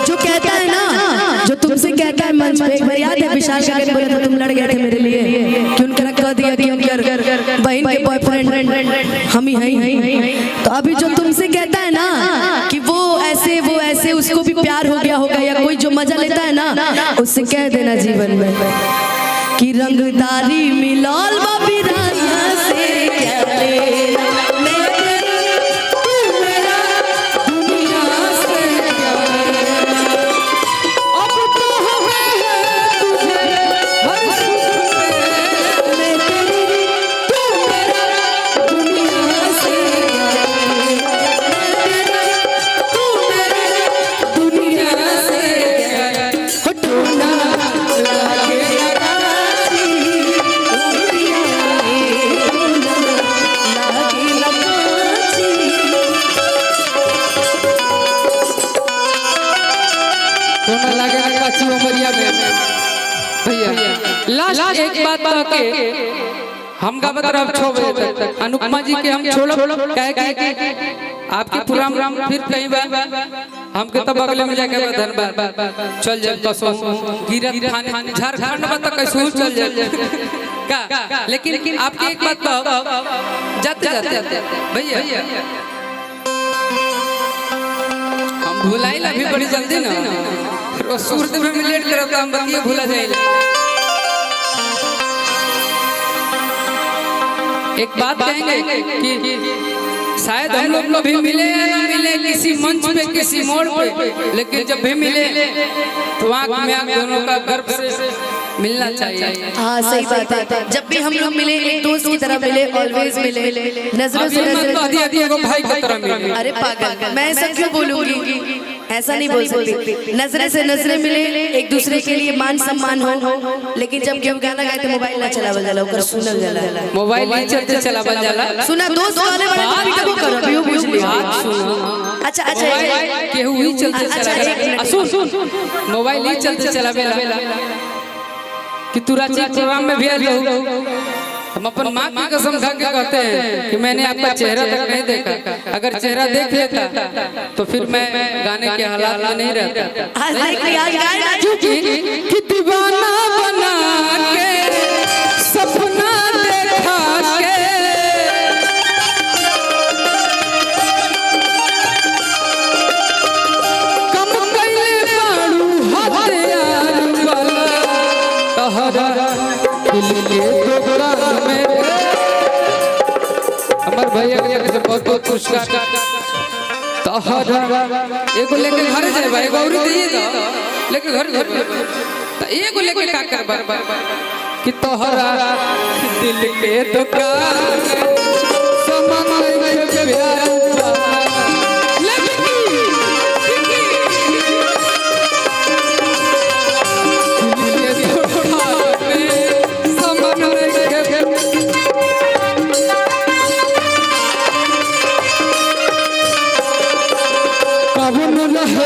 जो कहता है ना, जो तुमसे कहता है मंच पे, एक बार याद है विशाल का बोले तो तुम लड़ गए थे मेरे लिए कि उनका कह दिया कि उनके बहन के बॉयफ्रेंड हम ही हैं। तो अभी जो तुमसे कहता है ना कि वो ऐसे उसको भी प्यार हो गया होगा, या कोई जो मजा लेता है ना, उससे कह देना जीवन में कि रंगदारी मिलाल बाबी राया से क्या लेना, लास्ट एक बात के हम का मतलब 6 बजे तक अनुपमा जी के हम छोड़ो कहे कि आपके प्रोग्राम फिर कहीं बार हमके तो बगल में जाके धनबाद चल जाए कसो गिरत थाने झारखंड में तो कैसे चल जाए का। लेकिन आपके एक बात जाते भैया हम भुलाइला भी बड़ी जल्दी ना, सूरत में लेट करब तो हम बतिया भुला जाइला। एक बात कहेंगे कि शायद हम लोग को भी मिले या ना मिले किसी मंच पे किसी मोड़ पे, लेकिन जब भी मिले तो आँख में आँख दोनों का गर्व से मिलना चाहिए। हाँ सही बात है, जब भी हम लोग मिले एक दोस्त की तरह मिले, ऑलवेज मिले, नजरों से नजर भाई की तरह मिले। अरे पागल, मैं ऐसा क्यों बोलूंगी, ऐसा नहीं बोल सकती। नजरे से नजरे मिले, एक दूसरे के लिए मान सम्मान हो, लेकिन जब केहू गाना गाए तो मोबाइल ना चलावल जाला, ओकर सुनल जाला, मोबाइल नहीं चलते चलावल जाला। सुना दोस्त गाने वाले को भी कबो करो, बियो पूछ लियो। अच्छा केहू ही चलते चलावेला, सुन मोबाइल ही चलते चलावेला कि तू रांची प्रोग्राम में भी आ जाओ। हम अपन माँ की कसम खा के कहते हैं कि मैंने आपका चेहरा तक नहीं देखा, अगर चेहरा देख लेता तो फिर मैं गाने के हालात में नहीं रहता। कि दीवाना बना के सपना देखा के कम कैले बाड़ू हथियार वाला तहरा दिल के दुकान में। हमार भैया के बहुत बहुत पुरस्कार तहरा एगो लेके घर जाए भाई, एगो और दिए तो लेके घर तो एगो लेके का कर कि तोहरा दिल के दुकान में सामान के प्यार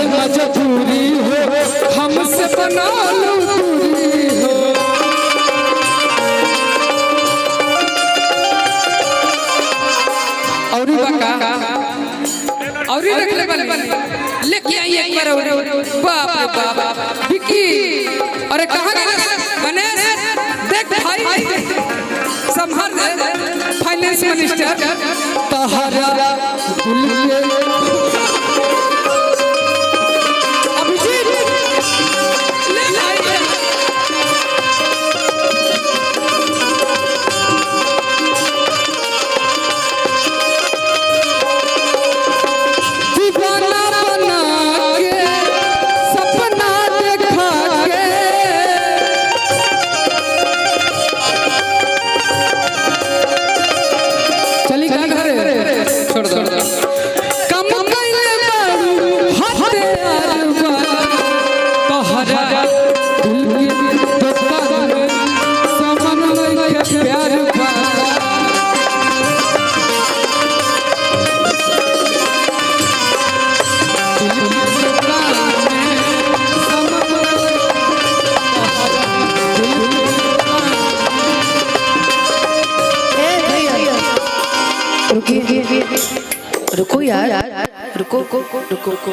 मजबूरी हो हमसे बना लो दूरी हो। और रख ले लेके आई एक बार और बाप रे बाप विकी, अरे कहां गए गणेश देख भाई संभाल फाइनेंस मिनिस्टर तहरा दिल रुको यार, रुको रुको रुको रुको।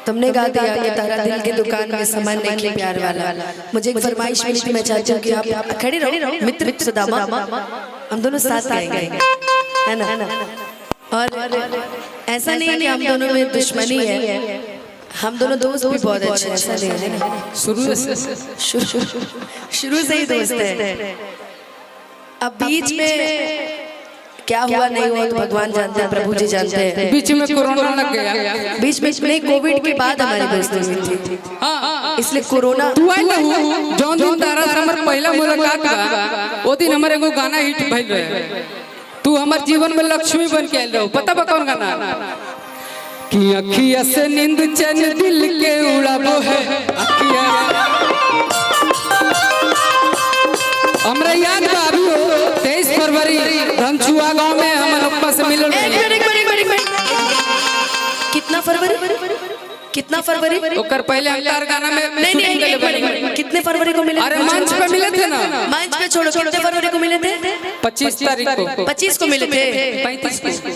तुमने गा दिया कि तारा दिल की दुकान में सामान नहीं प्यार वाला। मुझे एक फरमाइश मिली थी, मैं चाहती हूँ कि आप खड़े रहो, मित्र सुदामा, हम दोनों साथ गाएंगे, है ना। और ऐसा नहीं है कि हम दोनों में दुश्मनी है, हम दोनों दोस्त भी बहुत अच्छे हैं, ऐसा नहीं है, शुरू से ही दोस्त है। अब बीच में क्या हुआ नहीं हुआ तो भगवान जानते हैं, प्रभु जी जानते हैं। बीच में कोरोना लग गया, बीच में नहीं, कोविड के बाद हमारी दोस्ती हुई थी, इसलिए कोरोना जौन दिन तारा से हमार पहला मुलाकात बा, वो दिन हमारे एगो गाना हिट भइल रहे, तू हमार जीवन में लक्ष्मी बन के आइल रहो। पता बा कौन गाना? कि अखिया से नींद चैन दिल के उड़ाबो है, अखिया हमरा याद बा अभी 23 फरवरी धनछुआ गांव में हम अनुपमा से मिलल रहे। कितना फरवरी? ओकर पहले अंतार गाना में नहीं, कितने फरवरी को मिले? अरे मंच पे मिले थे ना। मंच पे छोड़ो, कितने फरवरी को मिले थे? 25 तारीख को। 25 को मिले थे। 35 को।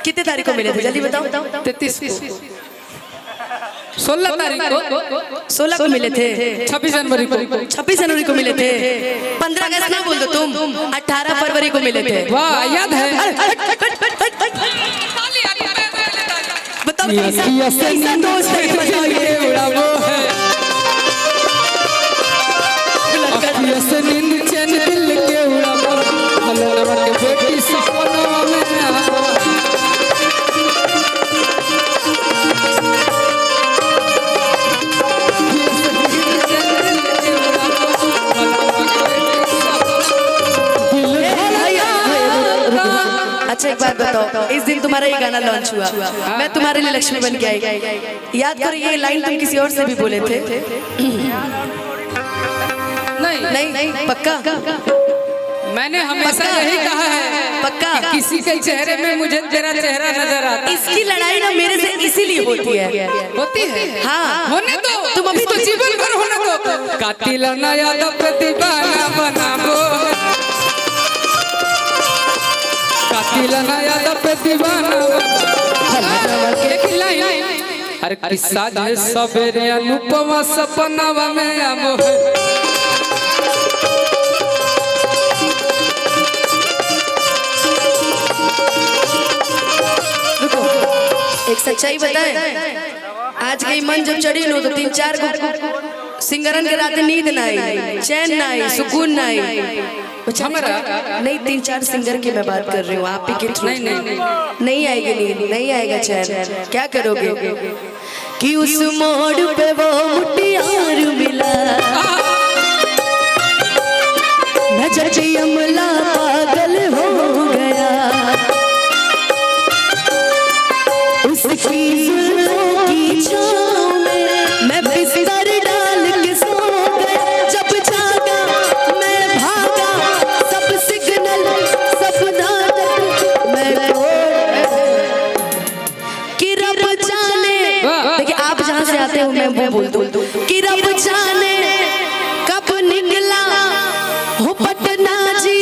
कितने तारीख को मिले थे जल्दी बताओ? 33 को। 16 तारीख को। 16 को मिले थे। 26 जनवरी को। 26 जनवरी को मिले थे। 15 अगस्त ना बोल दो तुम, 18 फरवरी को मिले थे। वाह, याद है। बताओ कैसा दोस्त है, बताइए। से नींद चैन दिल के उड़ाबो, मलवा के बेटी सपनवा में आबो। अच्छा एक बात बताओ, इस दिन तुम्हारा ये गाना लॉन्च हुआ, मैं तुम्हारे लिए लक्ष्मी बन के आई। याद करो ये लाइन तुम किसी और से भी बोले थे। नहीं, पक्का? मैंने हमेशा यही कहा है, पक्का किसी के चेहरे में मुझे तेरा चेहरा नजर आता है। इसकी लड़ाई ना मेरे से इसीलिए होती है। हाँ, होने दो, तुम अभी तो जीवन भर होने दो। कातिल ना याद प्रतिभाना बनाबो, कातिल ना याद प्रतिभाना अरे किस्सा जे सबेरे अनुपमा सपनावा में आबो। एक सच्चाई बताए, आज गई मन जब चढ़ी नो तो 3-4 को सिंगरन के रात नींद ना आई, चैन ना आई, सुकून ना आई। नहीं, 3-4 सिंगर की मैं बात कर रही हूँ, आप ही के नहीं आएगी नींद, नहीं आएगा चैन। क्या करोगे कि उस मोड़ पे वो मुटियार मिला, नजर से अमला पागल हो गया, उसकी जुल्फों की छाँव में मैं बिस्तर डाल के सो गया। जब जागा मैं भागा, सब सिग्नल सब नाटक मैं कि रब जाने। देखिए आप जहाँ से आते हो मैं वो बोल दूँ कि रब जाने कब निकला हो पटना जी,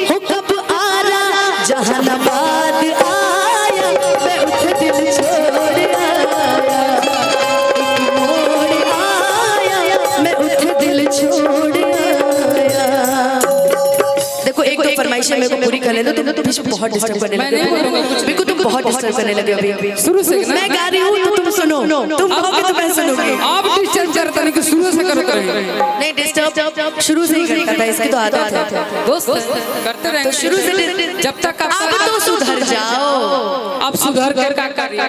हो कब आ रहा जहानाबाद आया, मैं उठ दिल छोड़ आया, एक मोड़ आया, मैं उठ दिल छोड़ आया। देखो एक दो फरमाइशें मेरे को पूरी कर ले दो, तुम तो मुझे बहुत डिस्टर्ब करने लगे, मेरे को तुम बहुत डिस्टर्ब करने लगे अभी शुरू से। मैं गा रही हूँ तो तुम सुनो, तुम कहोगे तो मैं सुनूंगी। आप डिस्टर्ब करता नहीं कि शुरू से करते रहे। नहीं, डिस्टर्ब शुरू से ही करता था, इसकी तो आदत है दोस्त, करते रहे तो शुरू से। जब तक आप तो सुधर जाओ, आप सुधर कर क्या करें,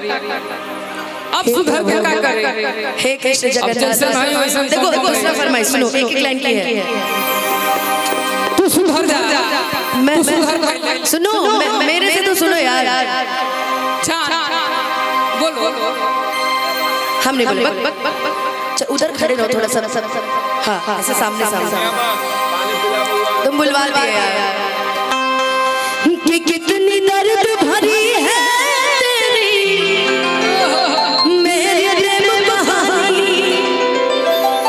आप सुधर कर क्या करें। हे कृष्ण जगन्नाथ। देखो दूसरा फरमाइश सुनो, एक लाइन की है, तू सुधर जा। मैं सुनो, मेरे से तो सुनो यार। बोलो, हम नहीं बोले, उधर खड़े रहो थोड़ा सा। हाँ, ऐसे सामने तुम बुलवा दिए यार। कि कितनी दर्द भरी है तेरी मेरे प्रेम कहानी,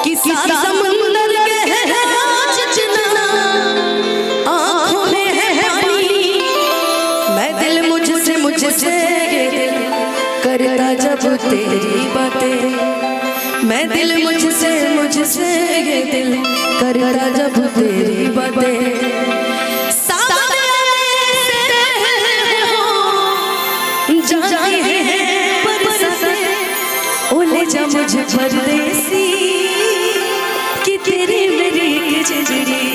किसी समुंदर गहरा जितना आँखों में है पानी, मैं दिल मुझसे करता जब तेरी बातें, मैं दिल मुझसे ये दिल करता जब तेरी बातें, सामने से हो जाती है बरसातें, ओ ले जा मुझे परदेसी कि तेरी मेरी खिचड़ी,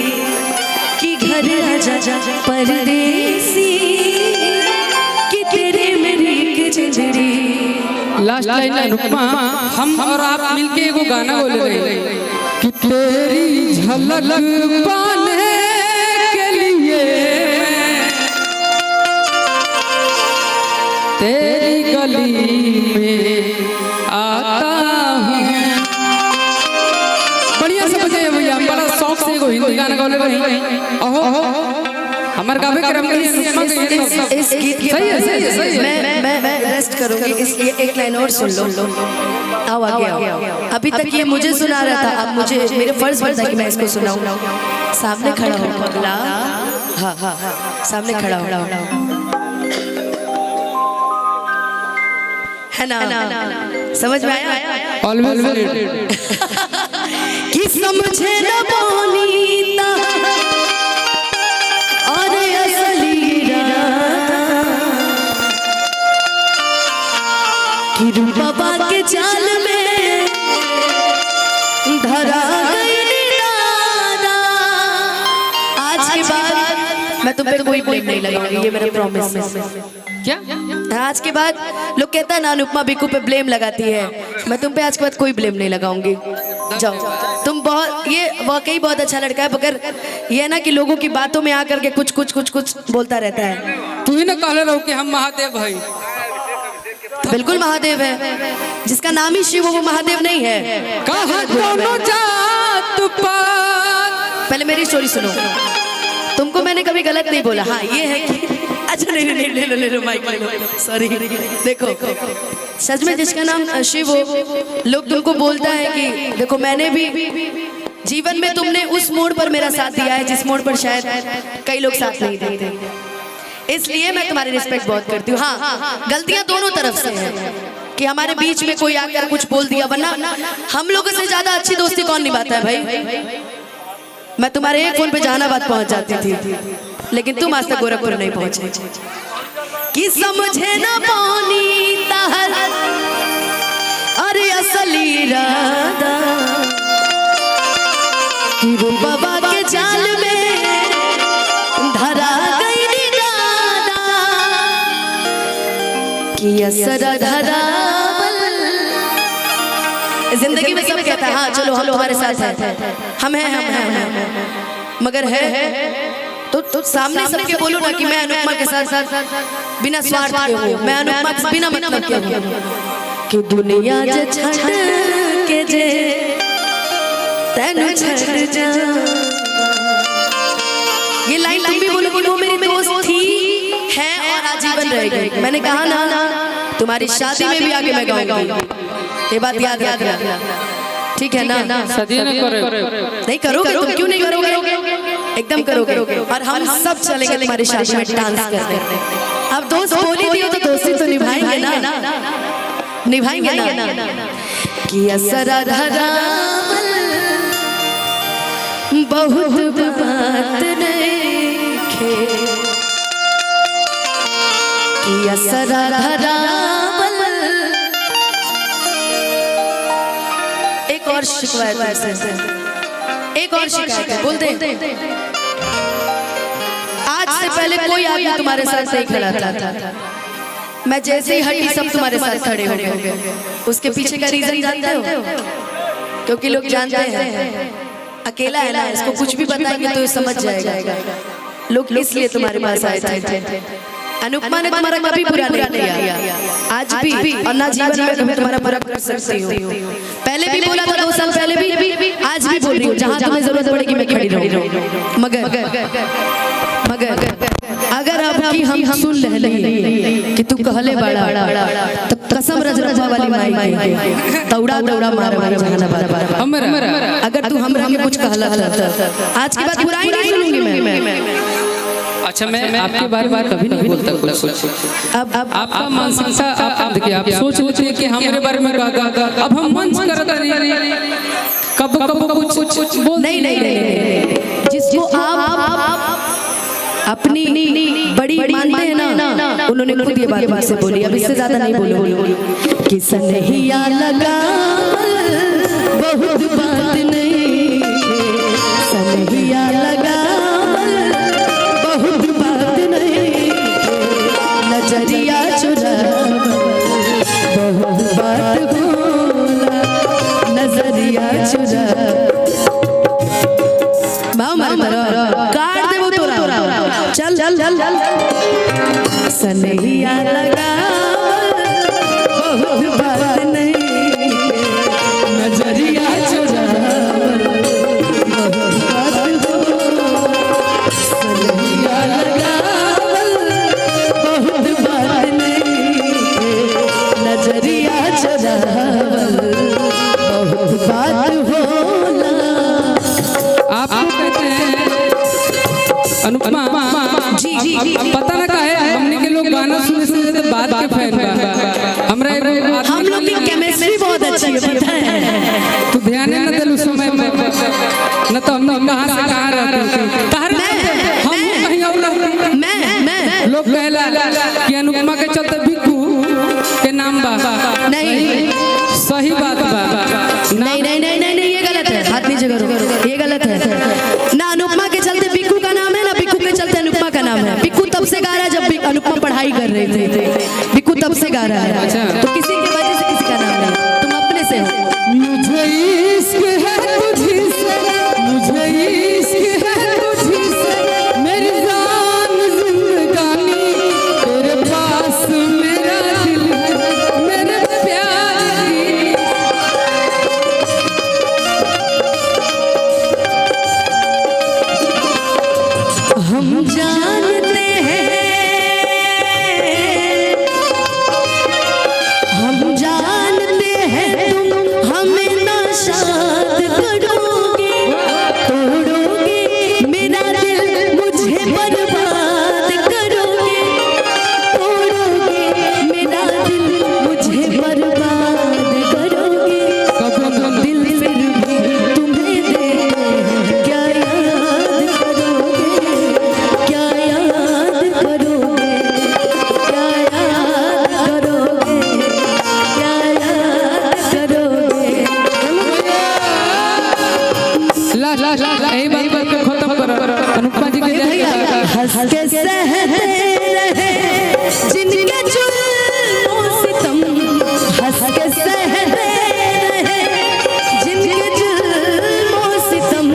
कि घर आजा जा परदेसी कि तेरी मेरी खिचड़ी। लास्ट लाइन अनुपमा, हम और आप मिलके एगो गाना बोले रहे कि तेरी झलक पाने के लिए तेरी गली में आता हूँ। बढ़िया से बजाइए भैया, हम बड़ा शौक से एगो हिंदी गाना गाने रहे। ओहो हमार गावे के रंग इस गीत के सही है। मैं रेस्ट करूंगी, इसलिए एक लाइन और सुन लो। आओ आगे आओ। अभी तक ये मुझे सुना रहा था, अब मुझे मेरे फर्ज बनता है कि मैं इसको सुनाऊं। सामने खड़ा हो पगला, हाँ हाँ सामने खड़ा हो, है ना? समझ में आया? ऑलवेज कि समझे न बोनीता और असली इरादा, कि रूपा के जाल में धरा गई दादा। आज के बाद मैं तुम पे कोई ब्लेम नहीं लगाऊंगी, ये मेरा प्रॉमिस है। क्या आज के बाद लोग कहता है ना अनुपमा बिकू पे ब्लेम लगाती है, मैं तुम पे आज के बाद कोई ब्लेम नहीं लगाऊंगी। जाओ, तुम बहुत, ये वाकई बहुत अच्छा लड़का है, मगर ये ना कि लोगों की बातों में आकर के कुछ कुछ कुछ कुछ बोलता रहता है। तू ही ना कहले रहो कि हम महादेव भाई, तो बिल्कुल महादेव है, जिसका नाम ही शिव वो महादेव नहीं है। कहा दोनों जात पात। पहले मेरी स्टोरी सुनो, तुमको मैंने कभी गलत नहीं बोला। हाँ ये है कि अच्छा नहीं ले लो माइक ले लो, सॉरी। देखो सच में जिसका नाम शिव हो, लोग तुमको बोलता है कि देखो मैंने भी जीवन में तुमने उस मोड़ पर मेरा साथ दिया है जिस मोड़ पर शायद कई लोग साथ नहीं देते, इसलिए मैं तुम्हारी रिस्पेक्ट बहुत करती हूँ। हाँ गलतियां दोनों तरफ से है कि हमारे बीच में कोई आकर कुछ बोल दिया, वरना हम लोगों से ज्यादा अच्छी दोस्ती कौन निभाता है भाई। मैं तुम्हारे एक फोन पे जहानाबाद पहुंच जाती थी, लेकिन तुम आज तक गोरखपुर नहीं पहुंचे। कि समझे न पानी तहर अरे असली इरादा, कि वो बाबा के जाल में धरा गई दादा, कि असरा धरा। जिंदगी में सब कहता है हाँ चलो हम तुम्हारे साथ हैं, हम हैं, मगर है तो सामने सबके बोलो ना कि मैं अनुपमा के साथ बिना स्वार्थ के हूँ, मैं अनुपमा के बिना मतलब के हूँ। कि दुनिया जे छड़ के जे तेनु छड़ जा, ये लाइन तुम भी बोलो कि वो मेरी दोस्त थी है और आजीवन रहेगी। मैंने कहा ना तुम्हारी शादी में भी आके मैं गाऊंगी, ये बात याद रखना, ठीक है ना? सदियों नहीं करोगे तुम, क्यों नहीं करोगे? एकदम करोगे। और हम सब चलेंगे तुम्हारी शादी में डांस करने। अब दोस्त बोली दियो तो दोस्ती तो निभाएंगे ना, निभाएंगे ना। कि असरा धरा बहुत बात नहीं खे, कि असरा धरा। एक और शिकायत है, एक और शिकायत है, बोल दे। आज से पहले कोई आदमी तुम्हारे साथ नहीं खड़ा था, मैं जैसे ही हटी सब तुम्हारे साथ खड़े हो गए। उसके पीछे का रीजन जानते हो? क्योंकि लोग जानते हैं अकेला है ना, इसको कुछ भी बताएंगे तो समझ जाएगा। लोग इसलिए तुम्हारे पास आए थे। अनुपमा ने तुम्हारा कभी बुरा नहीं किया, आज भी, और ना जीवन में कभी तुम्हारा बुरा कर सकती हूँ। पहले भी बोला था 2 साल पहले भी, आज भी बोल रही हूँ, जहाँ तुम्हें जरूरत पड़ेगी मैं खड़ी रहूँगी। मगर अगर अब की हम सुन ले कि तू कहले बड़ा, तो कसम रजरप्पा वाली माई तौड़ा दौड़ा मार जहानाबाद। अगर तू हमरा में कुछ कहला आज की बात बुराई नहीं सुनूंगी मैं। अच्छा मैं आपके बारे में कभी नहीं बोलता कुछ। अब आपका मानसिकता आप देखिए, आप सोच लेते हैं कि हमारे बारे में अब हम मंच करते नहीं, कब कुछ बोल नहीं, जिसको आप अपनी बड़ी मानते हैं ना, उन्होंने खुद ये बात मुझसे बोली। अब इससे ज्यादा नहीं बोलूंगी कि सनहिया लगा बहुत बात नहीं, सनहिया लगा बहुत बात नहीं, नजरिया चुरा बहुत बात बोला, नजरिया चुरा काट दे वो तोरा, चल सनहिया लगा बहुत बात नहीं, नजरिया चुरा बहुत बात बोला, सनहिया लगा बहुत बात नहीं, नजरिया चुरा बहुत बात बोला। आप कहते हैं अनुपमा जी पता ना का है, हमने के लोग गाना सुने से बात के फैन बा, हमरा हम लोग की केमिस्ट्री बहुत अच्छी है, पता है। तो ध्यान न दे उस समय में, न तो हम कहां से कहां रहते हम कहीं और रहते। मैं लोग कहला कि अनुपमा के चलते बिक्कू के नाम बा, नहीं सही बात बा, नहीं, ये गलत है, हाथ नीचे करो, ये गलत है ना। अनुपमा के चलते बिक्कू का नाम है ना, बिक्कू के चलते अनुपमा का नाम है। बिक्कू तब से गा रहा है जब अनुपमा पढ़ाई कर रहे थे, बिक्कू तब से गा रहा है। तो किसी की वजह से किसी का नाम नहीं, तुम अपने से हो। मुझे इश्क है तुझी से, मुझे इश्क है तुझी से, मेरी जान जिंदगानी तेरे पास मेरा दिल है, मेरे प्यार की। हम जानते हैं, हम जानते हैं तुम हमें नाशाद करोगे, तोड़ोगे मेरा दिल, मुझे बर्बाद करोगे, तोड़ोगे मेरा दिल, मुझे बर्बाद करोगे, दिल फिर भी तुम्हें देते हैं, क्या याद करोगे, क्या याद करोगे, क्या याद करोगे, क्या याद करोगे। ला यही बात को खत्म करो। अनुपमा जी के हंस के सहते रहे जिनके जुल्म सितम, हंस के सहते रहे जिनके जुल्म सितम,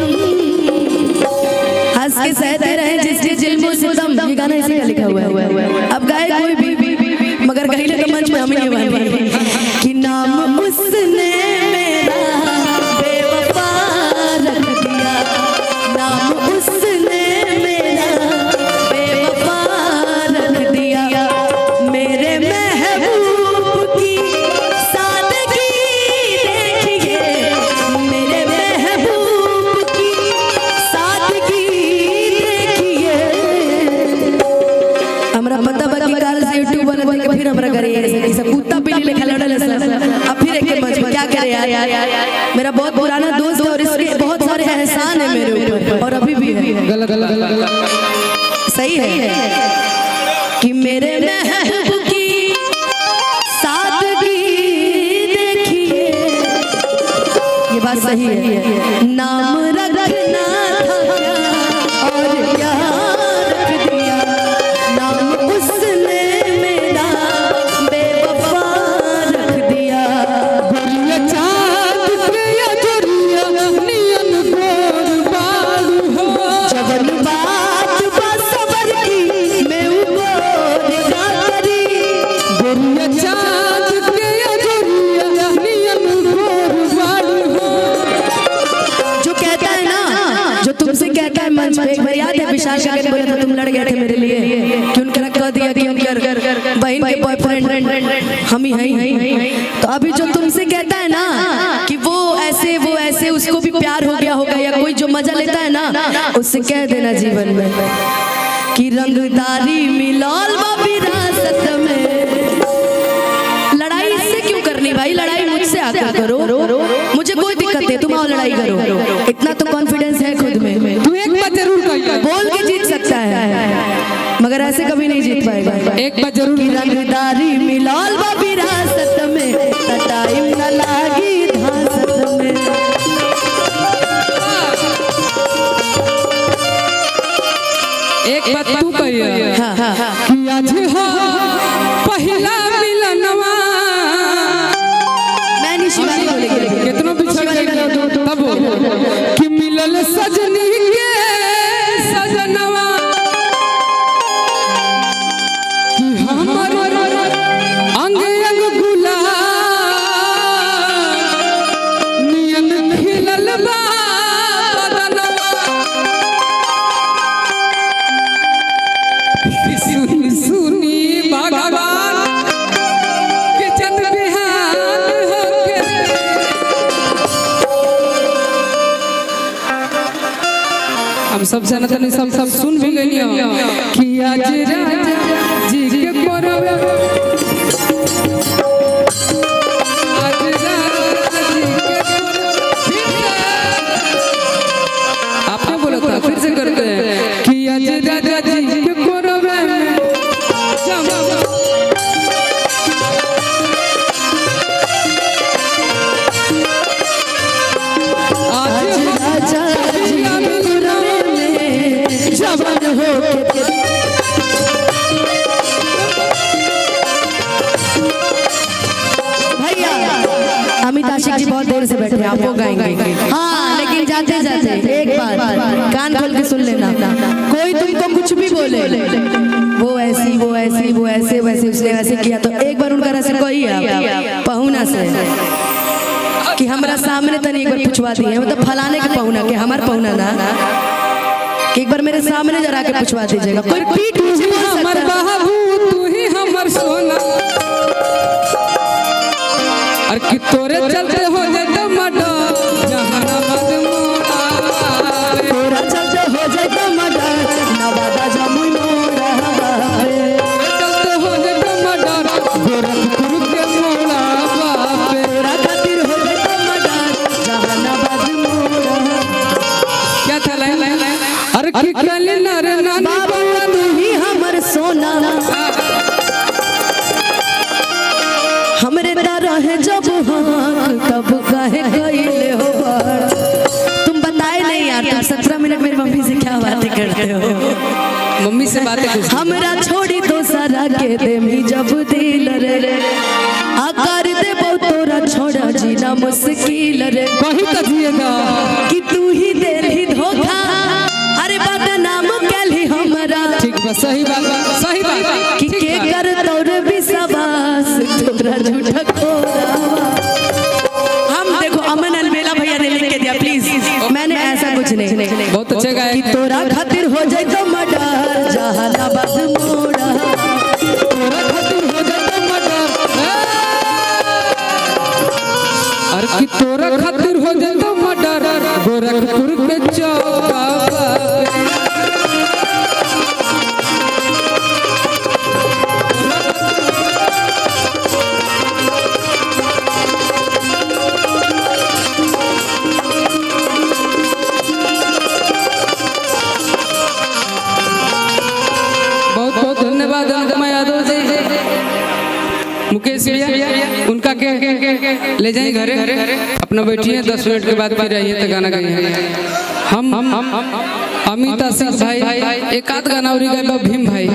हंस के सहते रहे जिसके जुल्म सितम। ये गाना इसी का लिखा हुआ है। अब गाए कोई भी, मगर गहिले के मंच में हम ये गाएंगे कि नाम उसने मेरा बेवफा रख दिया, नाम उसने मेरा बेवफा रख दिया, मेरे महबूब की सादगी देखिए, मेरे महबूब की सादगी देखिए। हमरा पता बा कि काल से यूट्यूब वाला देख के फिर हमरा करे ऐसे सब कुत्ता बिल्ली लेखा लड़ल है। अब फिर एक मंच में क्या करे यार, मेरा बहुत पुराना दोस्त है और इसके बहुत सारे एहसान है मेरे ऊपर, और अभी भी है। गलत सही है कि मेरे महबूब की सादगी देखिए, ये बात सही है। नाम रखना था और क्या रख दिया, नाम उसने मेरा बेवफा रख दिया। गुरिया चाँद के या गुरिया नियन गोर बालू हो, जवन बात बसवर की मैं उगोर का करी, गुरिया चाँद के या गुरिया नियन गोर बालू हो। जो कहता है ना, जो तुमसे कहता है मंच पे, एक बार याद है विशाल काका बोले थे तुम लड़ गए थे मेरे लिए, कि उनका कह दिया कि उनकर बहन के बॉयफ्रेंड हम ही हैं। तो अभी जो तुमसे कहता है ना कि वो ऐसे उसको भी प्यार हो गया होगा, या कोई जो मजा लेता है ना, उससे कह देना जीवन में कि रंगदारी मिलल बा विरासत में। लड़ाई इससे क्यों करनी भाई, लड़ाई मुझसे आकर करो, मुझे कोई दिक्कत है, तुम आओ लड़ाई करो, इतना तो कॉन्फिडेंस है खुद में। तू एक बात जरूर कहिए, बोल के जीत सकता है मगर ऐसे कभी नहीं जीत पाएगा। एक बात जरूर कि रंगदारी मिलल बा विरासत में, टाइम न लागी धासत में। एक बात तू कहिए हाँ हाँ हाँ कि आज हो पहला मिलनवा। मैं नहीं शिवानी बोलेगी, कितनो बिछड़ गए तब कि मिलल सजनी के सजनवा, कि हमर अंग अंग गुलाब नियन खिलल बा बदनवा। सुनी सुनी भगवान के चंद बिहान होके। हम सब जानते नहीं, सब सुन भी गई कि आज राजा जी के परवे, आज राजा जी के परवे। आपने बोला था, फिर से करते हैं कि आज राजा जी के परवे में अमित आशिक जी बहुत देर से बैठे हैं, आप वो गाएंगे। हाँ लेकिन जाते जाते एक बार कान खोल के सुन लेना, कोई तुमको कुछ भी बोले, वो ऐसी वो ऐसी वो ऐसे वैसे उसने वैसे किया, तो एक बार उनका रस कोई पहुना से कि हमारा सामने तनी एक बार पूछवा दिए, मतलब फलाने के पहुना के हमार पहुना ना, कि एक बार मेरे सामने जरा के पूछवा दीजिएगा। कोई पीठ पीछे बोल सकता है बाबू तू ही हमर सोना, और कि तोरे चलते हो जाए तो मडा जहानाबाद मोड़ा, तोरा चलते हो जाए तो मडा नवादा जमुई मोड़ा, चलते हो जाए तो मडा गोरखपुर के मोड़ा बापे, तोरा खातिर हो जाए तो मडा जहानाबाद मोड़ा। क्या था लाइन अरे कि कल नर नानी बाबू तू ही हमर सोना, हमरे तरह है जब हाँ तब काहे कइले हो बार। तुम बताए नहीं यार, तुम 17 मिनट मेरी मम्मी से क्या बातें करते हो। मम्मी से बातें कुछ हमरा छोड़ी तो सारा के देमी जब दिल रे, आकार दे बहुत तोरा छोड़ा जीना मुश्किल रे। कहीं तो जिएगा कि तू ही देली धोखा, अरे बदनाम कैली हमरा। ठीक बस सही बात कि के कर तोर विश्वास तोरा झूठा खोरावा। हम देखो अमन अलबेला भैया ने लिख के दिया, प्लीज मैंने ऐसा कुछ नहीं। बहुत अच्छे गाए कि तोरा खातिर हो जाए तो मर्डर जहानाबाद मोड़ा, तोरा खातिर हो जाए तो मर्डर, और कि तोरा खातिर हो जाए तो मर्डर गोरखपुर के चौका मुकेश भैया उनका के ले जाए घरे, अपना बैठिए 10 मिनट के बाद फिर आइए तो गाना गाइए। हम अमित आशिक भाई एक आध गाना और गाए भीम भाई।